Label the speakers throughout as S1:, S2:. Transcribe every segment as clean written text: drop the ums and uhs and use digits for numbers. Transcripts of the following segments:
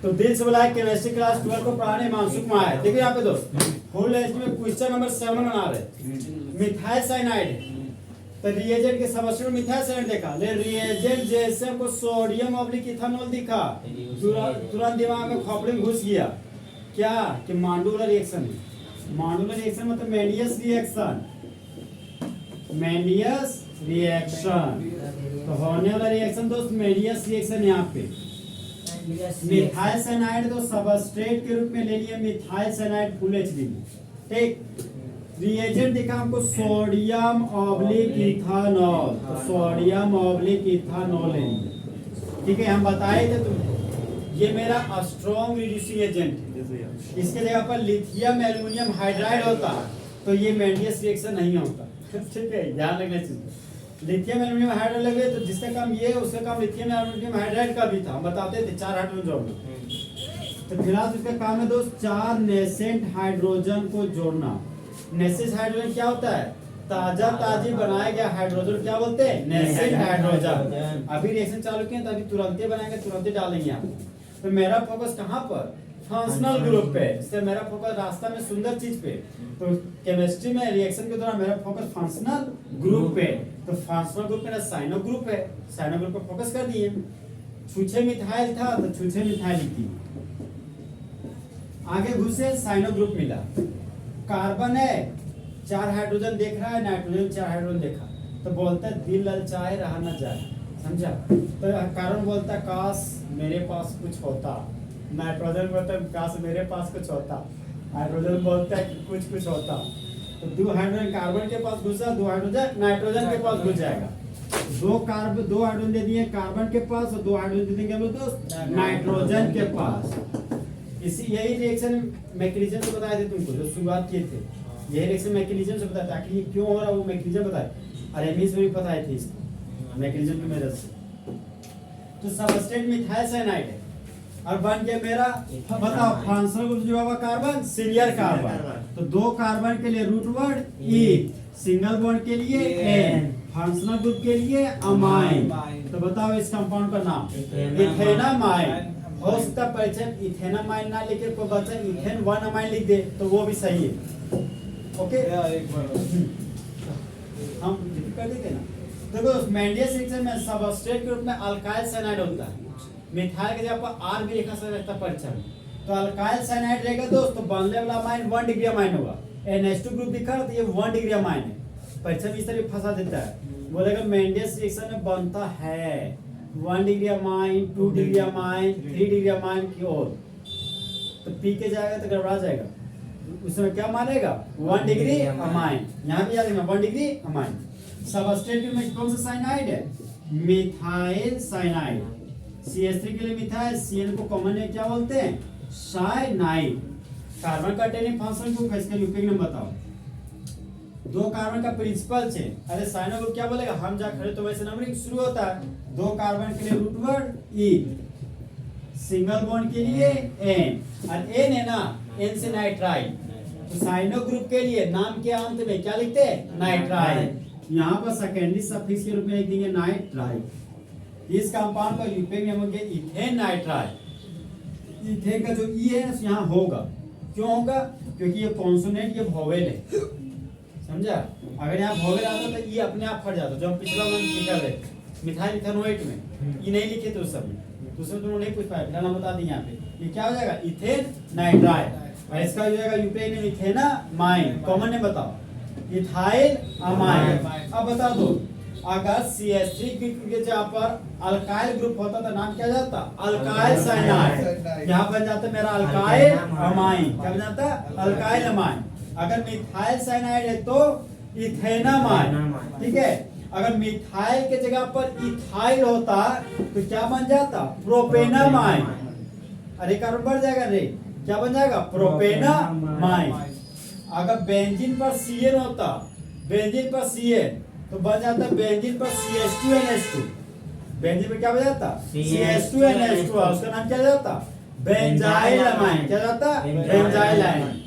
S1: तो दिल से बोला है केमिस्ट्री क्लास 12 को पढ़ाने मानसुक में आया। देखिए यहाँ पे दोस्त फुल लिस्ट में क्वेश्चन नंबर 7 बना रहे मिथाइल साइनाइड। तो रिएजेंट के सबस्टिट्यूट मिथाइल साइनाइड देखा, ले रिएजेंट जैसे हमको सोडियम ऑब्लिक इथेनॉल दिखा, तुरंत दिमाग में खोपड़ी में घुस गया क्या कि मांडुलर रिएक्शन। मांडुलर रिएक्शन मतलब मेनियस रिएक्शन, मेनियस रिएक्शन। तो होने वाला रिएक्शन दोस्त मेनियस रिएक्शन। यहाँ पे मिथाइल साइनाइड तो सबस्ट्रेट के रूप में ले लिया मिथाइल साइनाइड फुल एचडी में, ठीक। रिएजेंट दिखा हमको सोडियम ऑब्लिक इथेनॉल, तो सोडियम ऑब्लिक इथेनॉल लेंगे, ठीक है। हम बताए थे तुम ये मेरा स्ट्रॉन्ग रिड्यूसिंग एजेंट है। इसके जगह पर लिथियम एल्युमिनियम हाइड्राइड होता तो ये मेनियस रिएक्शन नहीं होता, ठीक है। ध्यान रखना चाहिए। लिथियम एल्युमिनियम हाइड्राइड लगे तो जिसका काम ये उसका काम लिथियम एल्युमिनियम हाइड्राइड का भी था, हम बताते थे 4 हाइड्रोजन जोड़ना। तो फिलहाल उसका काम है दोस्त 4 नेसेंट हाइड्रोजन को जोड़ना। नेसेंट हाइड्रोजन क्या होता है? ताजी बनाया गया हाइड्रोजन क्या बोलते हैं? Nascent hydrogen. अभी रिएक्शन चालू किए तो अभी तुरंत बनाएंगे, तुरंत डालेंगे आप। तो मेरा फोकस कहाँ पर? फंक्शनल ग्रुप पे। इससे मेरा फोकस रास्ता में सुंदर चीज पे। तो केमिस्ट्री में रिएक्शन के दौरान मेरा फोकस फंक्शनल ग्रुप पे। तो फंक्शनल ग्रुप मेरा साइनो ग्रुप है, साइनो ग्रुप पे फोकस कर दिए। छुछे मिथाइल था तो छुछे मिथाइल लिख दिए। आगे घुसे साइनो ग्रुप मिला। कार्बन है 4 हाइड्रोजन देख रहा है, नाइट्रोजन 4 हाइड्रोजन देखा तो बोलता है दिल ललचाए रहा न जाए, समझा। तो कार्बन बोलता है काश मेरे पास कुछ होता, नाइट्रोजन बोलता है काश मेरे पास कुछ होता, हाइड्रोजन बोलता है कि कुछ होता। तो 2 हाइड्रोजन कार्बन के पास घुसा, 2 हाइड्रोजन नाइट्रोजन के पास घुस जाएगा। 2 हाइड्रोजन दे दिए कार्बन के पास और 2 हाइड्रोजन दे देंगे हम लोग दोस्त नाइट्रोजन के पास। इसी यही रिएक्शन मैकेनिज्म से बताए थे तुमको जो शुरुआत किए थे। यही रिएक्शन मैकेनिज्म से बताया ताकि ये क्यों हो रहा है वो मैकेनिज्म बताए। आरएमएस में भी बताए थे इसको मैकेनिज्म की मदद से। तो सबस्ट्रेट मिथाइल साइनाइड है और बन गया मेरा बताओ फंक्शनल ग्रुप जो होगा कार्बन सिंगल कार्बन। तो 2 कार्बन के लिए रूट वर्ड ई, सिंगल बॉन्ड के लिए एन, फंक्शनल ग्रुप के लिए अमाइन। तो बताओ इस कंपाउंड का नाम इथेनामाइन। हो सकता परिचय इथेनामाइन ना लिखे कोई बच्चा इथेन 1 अमाइन लिख दे तो वो भी सही है, ओके। हम कर देते ना। देखो मेंडियस रिएक्शन में सबस्ट्रेट के रूप में अल्काइल साइनाइड होता है। मिथाइल के जगह पर आर भी लिखा सकता है परिचय में। तो अल्काइल साइनाइड रहेगा दोस्त तो बनने वाला अमाइन 1 डिग्री अमाइन होगा। NH2 ग्रुप दिखा तो ये 1 डिग्री अमाइन है। परिचय में इस तरह फंसा देता है, बोलेगा मेंडियस रिएक्शन में बनता है 1 degree amine, 2 degree amine, 3 degree amine की ओर। तो पी के जाएगा तो गड़बड़ा जाएगा, उसमें क्या मानेगा 1 डिग्री अमाइन। यहाँ भी याद रखना 1 डिग्री अमाइन। सबस्ट्रेट में कौन सा साइनाइड है? Methyl cyanide. CH3 के लिए मिथाइल, CN को कॉमन में क्या बोलते हैं? साइनाइड। कार्बन का टेनिक फंक्शन ग्रुप है, इसका यूपी नंबर बताओ। 2 कार्बन का प्रिंसिपल है। अरे साइनो ग्रुप क्या बोलेगा? हम जा खड़े तो वैसे नंबरिंग शुरू होता है। 2 कार्बन के लिए रूट वर्ड ई, सिंगल बॉन्ड के लिए एन, और एन है ना एन से नाइट्राइल। तो साइनो ग्रुप के लिए नाम के अंत में क्या लिखते हैं? नाइट्राइल। यहाँ पर सेकेंडरी सफिक्स के रूप में लिख देंगे नाइट्राइल। इस कंपाउंड का यूपी में होंगे इथेन नाइट्राइल। इथेन का जो ई है यहाँ होगा। क्यों होगा? क्योंकि ये कॉन्सोनेंट ये वोवेल है, समझा। अगर यहाँ वोवेल आता तो ये अपने आप फट जाता। जो हम पिछला मंथ लिखा रहे मिथाइल इथेनोएट में ये नहीं लिखे थे उस समय, तो उसमें तुम नहीं पूछ पाए, फिलहाल हम बता दें यहाँ पे ये क्या हो जाएगा इथेन नाइट्राइल। और इसका हो जाएगा यूपी में इथेनामाइन। कॉमन नेम बताओ इथाइल अमाइन। अब बता दो अगर CH3 के जगह पर अल्काइल ग्रुप होता तो नाम क्या जाता? Alkyl cyanide. यहाँ बन जाता मेरा अल्काइल अमाइन। क्या बन जाता? Alkyl amine. अगर मिथाइल साइनाइड है तो इथेनामाइन, ठीक है। अगर मिथाइल के जगह पर इथाइल होता तो क्या बन जाता? प्रोपेनामाइन। अरे कार्बन बढ़ जाएगा रे, क्या बन जाएगा? प्रोपेनामाइन। अगर बेंजीन पर CN होता, बेंजीन पर CN तो बन जाता बेंजीन पर CH2NH2। बेंजीन पर क्या बन जाता? CH2NH2। उसका नाम क्या जाता? Benzyl amine. क्या जाता? Benzyl amine.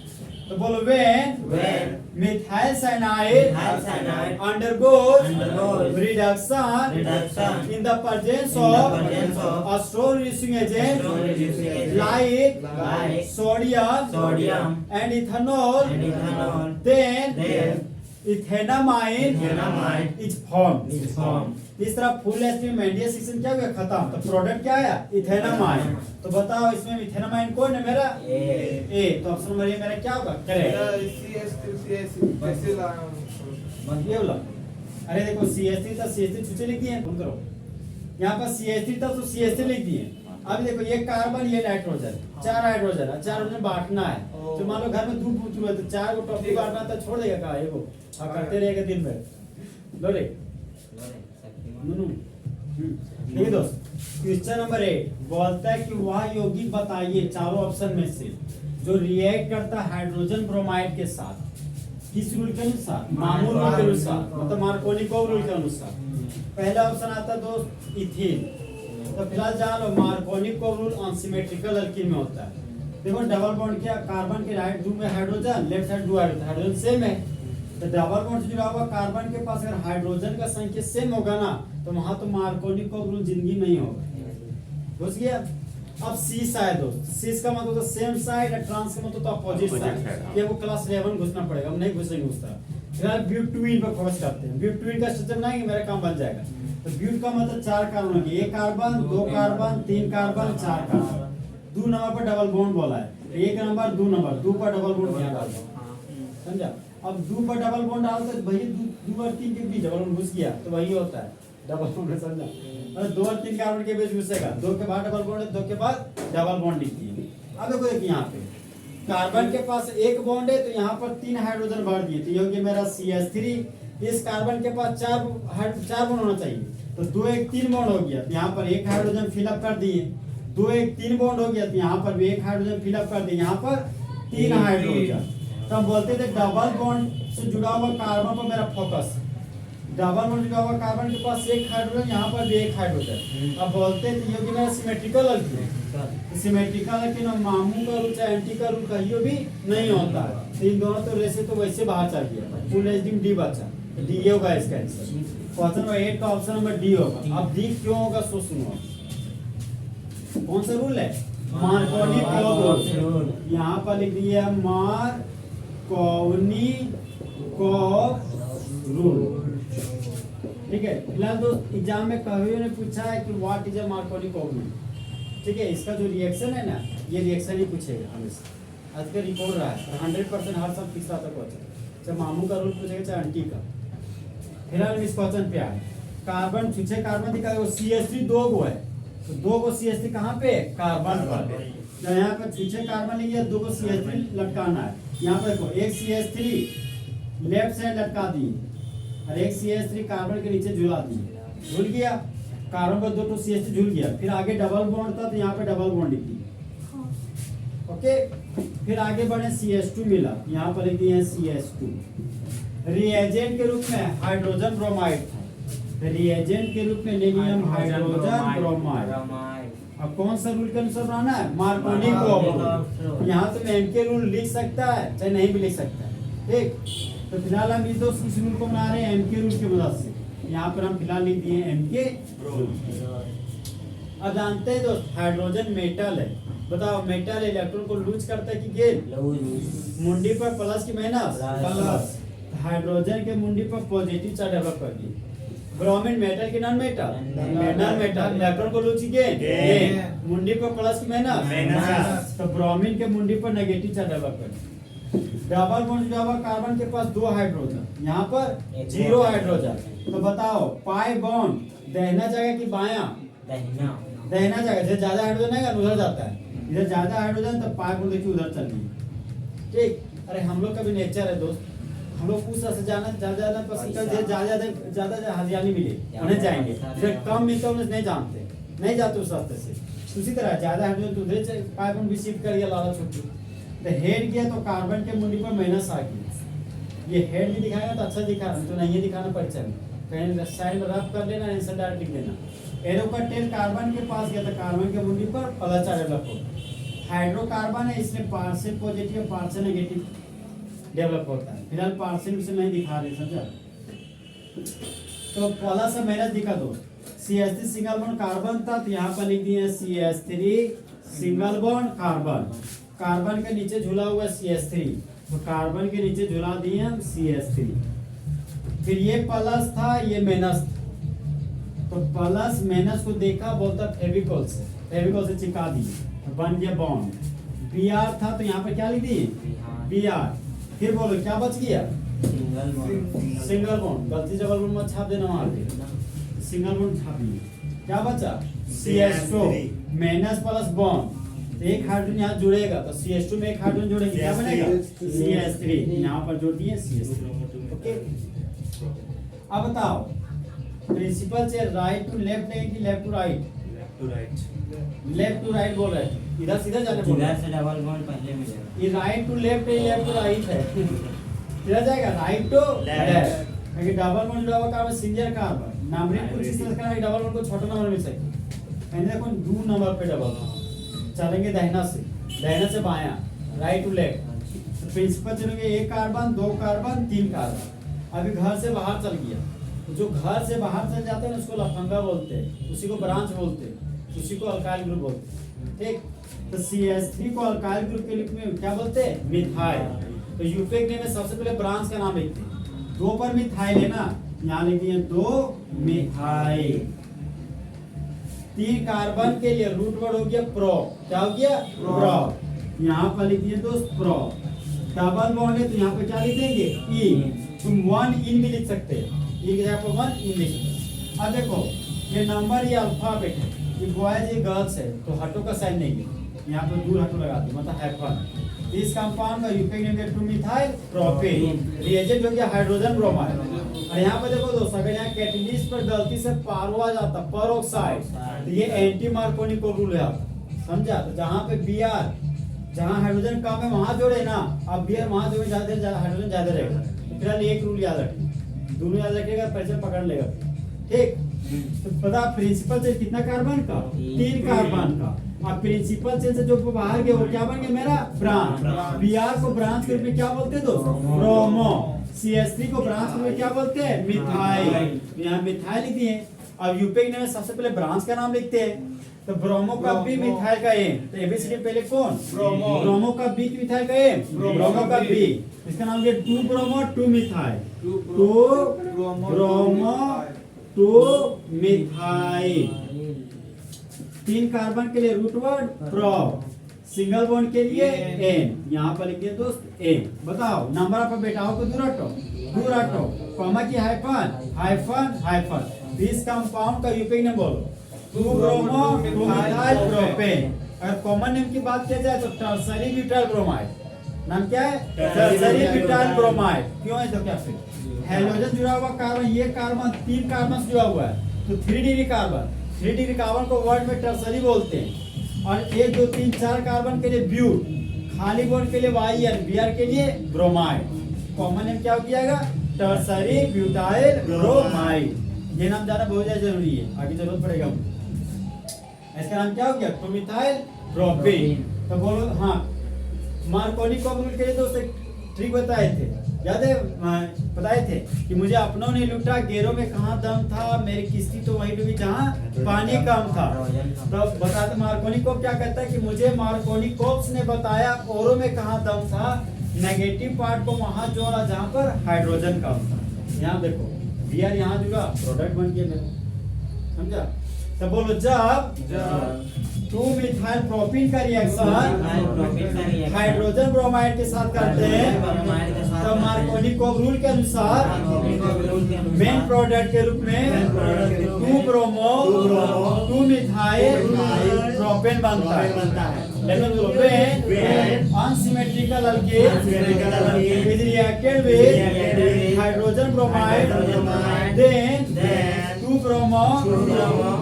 S1: तो बोलो when
S2: When
S1: methyl cyanide
S2: methyl cyanide
S1: undergoes
S2: undergoes
S1: reduction
S2: reduction
S1: in the presence
S2: in the
S1: of
S2: presence of
S1: a strong reducing agent
S2: strong reducing agent
S1: like sodium
S2: sodium
S1: and ethanol,
S2: and ethanol,
S1: then ethanamine
S2: ethanamide
S1: is formed.
S2: is formed.
S1: इस तरह full H में मेंडियस section क्या हो गया खत्म, तो product क्या आया इथेनामाइन। तो बताओ इसमें इथेनामाइन कौन है मेरा ए, तो ऑप्शन नंबर ए मेरा क्या होगा करेक्ट। ये बोला अरे देखो CH3 था CH3 छुचे लिख दिए फोन करो, यहाँ पर CH3 था तो CH3 लिख दिए। अब देखो ये कार्बन ये नाइट्रोजन, चार हाइड्रोजन है, चार में बांटना है। तो मान लो घर में दो पुत्र है तो चार को टॉपिक बांटना तो छोड़ देगा कहा ये वो करते रहेगा दिन भर। लो रे देखिए दोस्त, क्वेश्चन नंबर 8 बोलता है कि वह यौगिक बताइए चारों ऑप्शन में से जो रिएक्ट करता है हाइड्रोजन ब्रोमाइड के साथ, किस रूल के अनुसार, मामूल रूल के अनुसार, मतलब मार्कोनिकोव रूल के अनुसार। पहला ऑप्शन आता है दोस्त इथीन, तो फिलहाल जान लो मार्कोनिकोव रूल अनसिमेट्रिकल अल्कीन में होता है। देखो डबल बॉन्ड क्या, कार्बन के राइट दो में हाइड्रोजन, लेफ्ट साइड दो हाइड्रोजन सेम है, तो डबल बॉन्ड से जुड़ा हुआ कार्बन के पास अगर हाइड्रोजन का संख्या सेम होगा ना तो वहां तो मार्कोनिकोव रूल जिंदगी नहीं होगा। घुस गया। अब सी साइड दोस्त, सी का मतलब तो सेम साइड और ट्रांस का मतलब तो अपोजिट साइड, ये वो क्लास 11 घुसना पड़ेगा, हम नहीं घुसेंगे उस तरह। फिलहाल ब्यूटेन पे फोकस करते हैं, ब्यूटेन का स्ट्रक्चर बनाएंगे मेरा काम बन जाएगा। तो ब्यूट का मतलब चार कार्बन होंगे, एक कार्बन, दो कार्बन, तीन कार्बन, चार कार्बन। दो नंबर पर डबल बॉन्ड बोला है, एक नंबर दो नंबर, दो पर डबल बॉन्ड यहाँ डाल दो, समझा। अब दो पर डबल बॉन्ड डालते तो भाई दो और तीन के बीच डबल बॉन्ड घुस गया तो वही होता है डबल बॉन्ड, समझा। मतलब दो और तीन कार्बन के बीच घुसेगा, दो के बाद डबल बॉन्ड है, दो के बाद डबल बॉन्ड लिखती है। अब देखो एक यहाँ पे कार्बन के पास एक बॉन्ड है तो यहाँ पर तीन हाइड्रोजन बढ़ दिए, तो ये हो गया मेरा CH3। इस कार्बन के पास चार बॉन्ड होना चाहिए, तो दो एक तीन बॉन्ड हो गया, तो यहाँ पर एक हाइड्रोजन फिलअप कर दिए। दो एक तीन बॉन्ड हो गया तो यहाँ पर भी एक हाइड्रोजन फिलअप कर दिए, यहाँ पर तीन हाइड्रोजन। तो हम बोलते थे डबल बॉन्ड से जुड़ा हुआ कार्बन पर मेरा फोकस, डबल बॉन्ड जुड़ा हुआ कार्बन के पास एक हाइड्रोजन, यहाँ पर भी एक हाइड्रोजन। अब बोलते थे ये मेरा सिमेट्रिकल अल्कीन, सिमेट्रिकल अल्कीन और मामू का रूल चाहे एंटी का रूल कहीं भी नहीं होता है। तो इन दोनों तो रेसे तो वैसे बाहर चल गया, फुल एचडीम डी बचा, डी होगा इसका आंसर। क्वेश्चन नंबर 8 का ऑप्शन नंबर डी होगा। अब डी क्यों होगा सो सुनो, कौन सा रूल है, मार्कोनिकोव रूल। यहाँ पर लिख दिया मार्कोनिकोव रूल, ठीक है। फिलहाल दोस्त एग्जाम में कभी ने पूछा है कि what is a Markovnikov rule, ठीक है। इसका जो रिएक्शन है ना ये रिएक्शन ही पूछेगा हमेशा, आज का रिकॉर्ड रहा है 100% हर साल तीसरा तक क्वेश्चन, चाहे मामू का रूल पूछेगा चाहे आंटी का। फिलहाल इस क्वेश्चन पे आए, कार्बन छुछे कार्बन दिखा, CH3 दो गो है, तो दो गो CH3 कहाँ पे, कार्बन पर। तो यहाँ पर छुछे कार्बन लिया, दो गो CH3 लटकाना है। यहाँ पर देखो एक CH3 लेफ्ट साइड लटका दी और एक CH3 कार्बन के नीचे झुला दी, झुल गया कार्बन पर, दो तो CH3 झुल गया। फिर आगे डबल बॉन्ड था तो यहाँ पे डबल बॉन्ड लिख दी, ओके। फिर आगे बढ़े CH2 मिला, यहाँ पर लिख दिए CH2। रिएजेंट के रूप में हाइड्रोजन ब्रोमाइड था, रिएजेंट के रूप में लेनियम हाइड्रोजन ब्रोमाइड। अब कौन सा रूल के अनुसार बनाना है, मार्कोनिकोव रूल। यहाँ तो मैं एमके रूल लिख सकता है चाहे नहीं भी लिख सकता है, ठीक। तो फिलहाल हम इस रूल को बना रहे हैं एमके रूल की मदद से, यहाँ पर हम फिलहाल लिख दिए एमके रूल। अब जानते हैं दोस्त हाइड्रोजन मेटल है, बताओ मेटल इलेक्ट्रॉन को लूज करता है कि गेन, मुंडी पर प्लस की माइनस प्लस, हाइड्रोजन के मुंडी पर पॉजिटिव चार्ज डेवलप कर दी। ब्रोमीन मेटल की non metal, non metal electron को लूज की गेन, मुंडी पर प्लस की माइनस, तो ब्रोमीन के मुंडी पर नेगेटिव चार्ज डेवलप कर दी। डबल बॉन्ड जुड़ा हुआ कार्बन के पास दो हाइड्रोजन, यहाँ पर जीरो हाइड्रोजन। तो बताओ पाई बॉन्ड दाहिना जाएगा कि बायां, दाहिना जाएगा, जैसे ज्यादा हाइड्रोजन है उधर जाता है, इधर ज्यादा हाइड्रोजन तो पाई बॉन्ड देखिए उधर चल रही है, ठीक। अरे हम लोग का भी नेचर है दोस्त, हम लोग उस से जाना ज्यादा पसंद करते, ज्यादा हरियाली मिले उन्हें जाएंगे, जिधर कम मिलता है उन्हें नहीं जानते, नहीं जाते उस रास्ते से। उसी तरह ज्यादा हाइड्रोजन तो उधर पाई बॉन्ड भी शिफ्ट कर दिया लाला छुट्टी, तो हेड किया तो कार्बन के मुंडी पर माइनस आ गई। ये हेड भी दिखाएगा तो अच्छा दिखा, तो नहीं दिखाना परीक्षा में, कहीं साइड में रफ कर लेना, आंसर डायरेक्ट लिख देना। एरो का टेल कार्बन के पास गया तो कार्बन के मुंडी पर प्लस चार्ज डेवलप हो। हाइड्रोकार्बन है इसमें partial positive partial negative develop होता है। फिलहाल परसेंट से नहीं दिखा रहे, समझा? तो पहला सा माइनस दिखा दो, CH3 सिंगल बॉन्ड कार्बन था तो यहाँ पर लिख दिए CH3 single bond carbon. Carbon के नीचे झूला हुआ CH3, तो कार्बन के नीचे झूला दिए हम CH3। फिर ये प्लस था, ये माइनस था, तो प्लस माइनस को देखा, बोलता फेविकोल से चिपका दिए, तो बन गया बॉन्ड। Br था तो यहाँ पर क्या लिख दिए Br। फिर बोलो क्या बच गया,
S2: सिंगल बॉन्ड।
S1: Single bond. गलती से डबल बॉन्ड मत छाप देना वहां पे, सिंगल बॉन्ड छाप दिए। क्या बचा CH2 माइनस प्लस बॉन्ड, एक हाइड्रोजन यहाँ जुड़ेगा तो CH2 में एक हाइड्रोजन जुड़ेगा, क्या बनेगा CH3, यहाँ पर जोड़ दिए CH3। ओके, अब बताओ प्रिंसिपल से राइट टू लेफ्ट है कि left to right? Left to right बोल रहे हैं, इधर सीधा जाने बोल रहे
S2: इधर से डबल बॉन्ड पहले मिलेगा।
S1: ये राइट टू लेफ्ट है, लेफ्ट टू राइट है, किधर जाएगा राइट टू लेफ्ट। क्योंकि डबल बॉन्ड जुड़ा हुआ कार्बन सिंगल कार्बन नंबरिंग कुछ इस तरह का है, डबल बॉन्ड को छोटा नंबर मिल सकता है। देखो 2 नंबर पे डबल चलेंगे, दाहिना से बायां, राइट टू लेफ्ट। तो प्रिंसिपल चलेंगे, एक कार्बन, 2 कार्बन, 3 कार्बन। अभी घर से बाहर चल गया, तो जो घर से बाहर चल जाते हैं उसको लफंगा बोलते हैं, उसी को ब्रांच बोलते हैं, उसी को अल्काइल ग्रुप बोलते हैं। ठीक, तो CH3 को अल्काइल ग्रुप के रूप में क्या बोलते हैं, मिथाइल। तो यूपेक में सबसे पहले ब्रांच का नाम लिखते हैं, 2 पर मिथाइल है ना, यहाँ लिख दिए 2 मिथाइल। 3 कार्बन के लिए रूट वर्ड हो गया प्रो, क्या हो गया प्रो, यहाँ पर लिख दिए दोस्त प्रो। डबल बॉन्ड है तो यहाँ पर क्या लिख देंगे ई, तुम 1 इन भी लिख सकते हैं, ई की जगह पर 1 इन लिख सकते हैं। अब देखो ये नंबर, ये अल्फाबेट है, ये बॉयज ये गर्ल्स है, तो हटो का साइन नहीं है, यहाँ पर दूर हटो लगा दो, मतलब हाइफन। इस कंपाउंड का यूपेक नेम है 2 मिथाइल प्रोपेन, रिएजेंट हो गया हाइड्रोजन ब्रोमाइड। और यहाँ पे देखो दोस्तों, अगर यहाँ कैटलिस्ट पर गलती से पारो आ जाता, पेरोक्साइड, तो ये एंटी मार्कोनी को रूल है, समझा? तो जहाँ पे Br, जहाँ हाइड्रोजन कम है वहां जोड़े ना, अब Br वहां जोड़े ज्यादा, हाइड्रोजन ज्यादा रहेगा। तो फिलहाल एक रूल याद रखिए, दोनों याद रखिएगा, परिचय पकड़ लेगा। ठीक, तो पता प्रिंसिपल से कितना कार्बन का, 3 कार्बन का। अब प्रिंसिपल से जो बाहर गया वो क्या बन गया मेरा ब्रांच। Br को ब्रांच के रूप में क्या बोलते हैं दोस्तों, ब्रोमो। CH3 को ब्रांच के रूप में क्या बोलते हैं, मिथाइल। यहाँ मिथाइल लिख दिए। अब यूपेक में सबसे पहले ब्रांच का नाम लिखते हैं, तो ब्रोमो का बी, मिथाइल का ए, तो एबीसीडी पहले कौन, ब्रोमो का बी, मिथाइल का ए, ब्रोमो का बी, इसका नाम है 2 bromo 2 methyl, 2 bromo 2 methyl. 3 carbon के लिए रूट वर्ड प्रो, सिंगल बॉन्ड के लिए एन, यहाँ पर लिखिए दोस्त एन। बताओ नंबर पर बेटाओ को दूर हटो, कॉमा की हाइफन हाइफन हाइफन। इस कंपाउंड का यूपेक नेम बोलो, 2 ब्रोमो 2 मिथाइल प्रोपेन। अगर कॉमन नेम की बात किया जाए तो टर्सरी ब्यूटाइल ब्रोमाइड। नाम क्या है, टर्सरी ब्यूटाइल ब्रोमाइड। क्यों है तो क्या, फिर हाइड्रोजन जुड़ा हुआ कार्बन, ये कार्बन 3 कार्बन जुड़ा हुआ है, तो 3 डिग्री कार्बन, 3 डिग्री कार्बन को वर्ड में टर्सरी बोलते हैं। और 1 2 3 4 कार्बन के लिए ब्यूट, खाली बॉन्ड के लिए वाई, Br के लिए ब्रोमाइड। कॉमन नेम क्या हो जाएगा, टर्सरी ब्यूटाइल ब्रोमाइड। ये नाम जाना बहुत ज्यादा जरूरी है, आगे जरूरत पड़ेगा। इसका नाम क्या हो गया, 2 मिथाइल प्रोपेन। तो बोलो हाँ, मार्कोनी को रूल के लिए दोस्त ट्रिक बताए थे, याद है, बताए थे कि मुझे अपनों ने लूटा, गेरों में कहाँ दम था, मेरी किस्ती तो वहीं डूबी जहाँ पानी कम था। तो बताते मार्कोनी को क्या कहता है कि मुझे मार्कोनी कोप्स ने बताया औरों में कहाँ दम था, नेगेटिव पार्ट को वहां जोड़ा जहाँ पर हाइड्रोजन कम था। यहाँ देखो Br यहाँ जुड़ा, प्रोडक्ट बन गया मेरा, समझा? तो बोलो जब 2 मिथाइल प्रोपीन का रिएक्शन हाइड्रोजन ब्रोमाइड के साथ करते हैं, तो मार्कोनी को रूल के अनुसार मेन प्रोडक्ट के रूप में 2 ब्रोमो 2 मिथाइल प्रोपेन बनता है। लेकिन propene unsymmetrical alkene is reacted with hydrogen bromide, then 2 bromo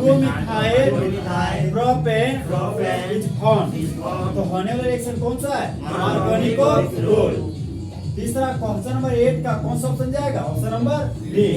S1: 2 methyl propane is form. तो होने वाला रिएक्शन कौन सा है, मार्कोनी को रूल। तीसरा क्वेश्चन नंबर 8 का कौन सा ऑप्शन जाएगा, ऑप्शन नंबर डी।